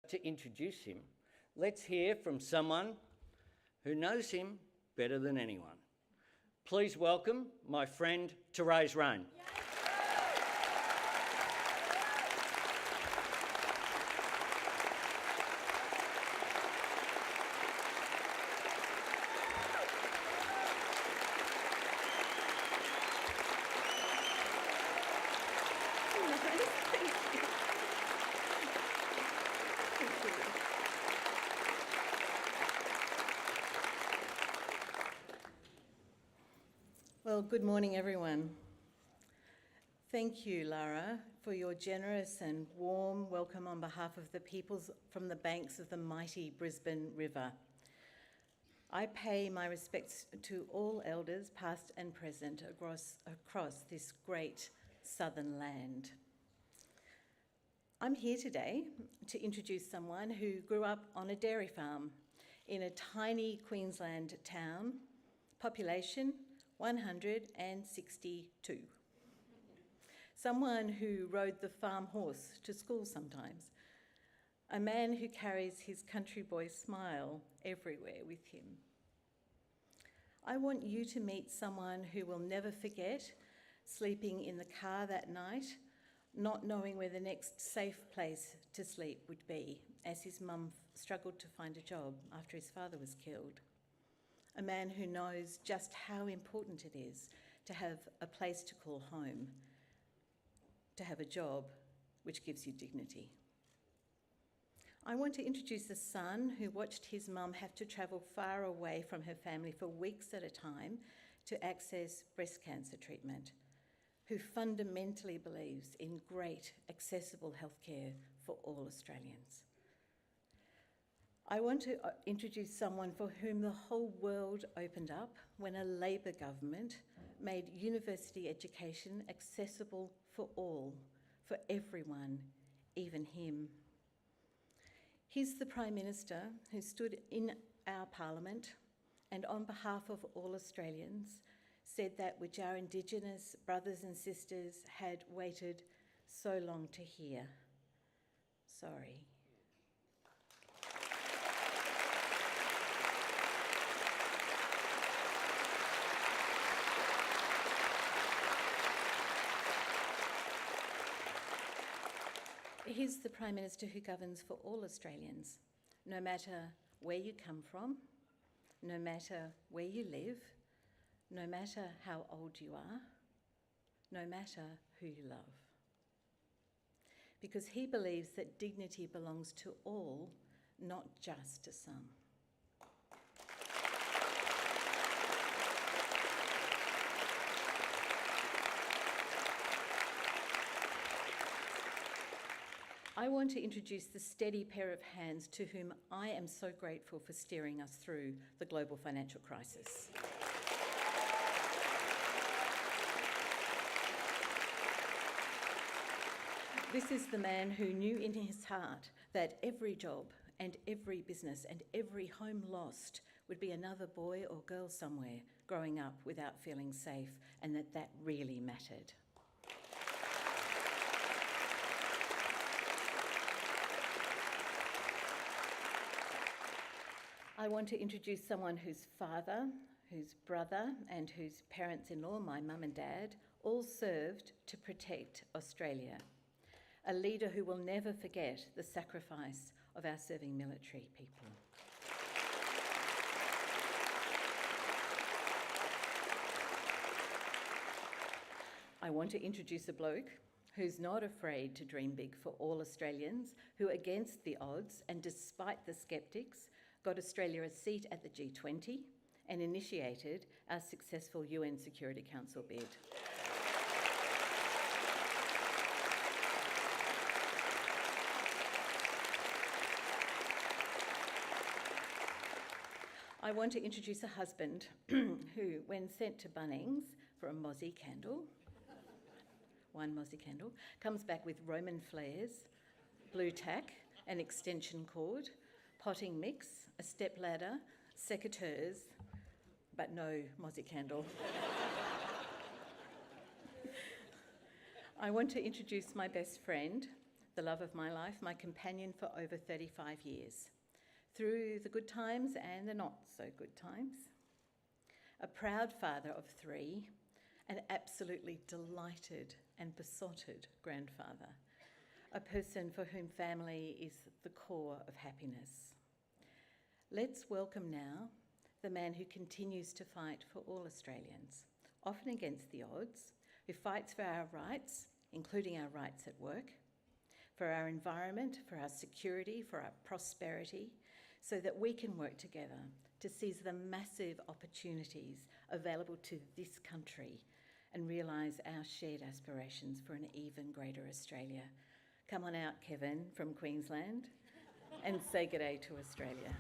To introduce him, let's hear from someone who knows him better than anyone. Please welcome my friend Thérèse Rein. Well, good morning, everyone. Thank you, Lara, for your generous and warm welcome on behalf of the peoples from the banks of the mighty Brisbane River. I pay my respects to all elders, past and present, across this great southern land. I'm here today to introduce someone who grew up on a dairy farm in a tiny Queensland town, population 162. Someone who rode the farm horse to school sometimes. A man who carries his country boy smile everywhere with him. I want you to meet someone who will never forget sleeping in the car that night, not knowing where the next safe place to sleep would be, as his mum struggled to find a job after his father was killed. A man who knows just how important it is to have a place to call home, to have a job which gives you dignity. I want to introduce a son who watched his mum have to travel far away from her family for weeks at a time to access breast cancer treatment, who fundamentally believes in great, accessible healthcare for all Australians. I want to introduce someone for whom the whole world opened up when a Labor government made university education accessible for all, for everyone, even him. He's the Prime Minister who stood in our Parliament and on behalf of all Australians said that which our Indigenous brothers and sisters had waited so long to hear. Sorry. He's the Prime Minister who governs for all Australians, no matter where you come from, no matter where you live, no matter how old you are, no matter who you love. Because he believes that dignity belongs to all, not just to some. I want to introduce the steady pair of hands to whom I am so grateful for steering us through the global financial crisis. This is the man who knew in his heart that every job and every business and every home lost would be another boy or girl somewhere growing up without feeling safe, and that really mattered. I want to introduce someone whose father, whose brother and whose parents-in-law, my mum and dad, all served to protect Australia. A leader who will never forget the sacrifice of our serving military people. I want to introduce a bloke who's not afraid to dream big for all Australians, who against the odds and despite the sceptics, got Australia a seat at the G20 and initiated our successful UN Security Council bid. I want to introduce a husband who, when sent to Bunnings for a mozzie candle, one mozzie candle, comes back with Roman flares, blue tack, an extension cord, potting mix, a step ladder, secateurs, but no mozzie candle. I want to introduce my best friend, the love of my life, my companion for over 35 years, through the good times and the not so good times. A proud father of 3, an absolutely delighted and besotted grandfather, a person for whom family is the core of happiness. Let's welcome now the man who continues to fight for all Australians, often against the odds, who fights for our rights, including our rights at work, for our environment, for our security, for our prosperity, so that we can work together to seize the massive opportunities available to this country and realise our shared aspirations for an even greater Australia. Come on out, Kevin, from Queensland, and say g'day to Australia.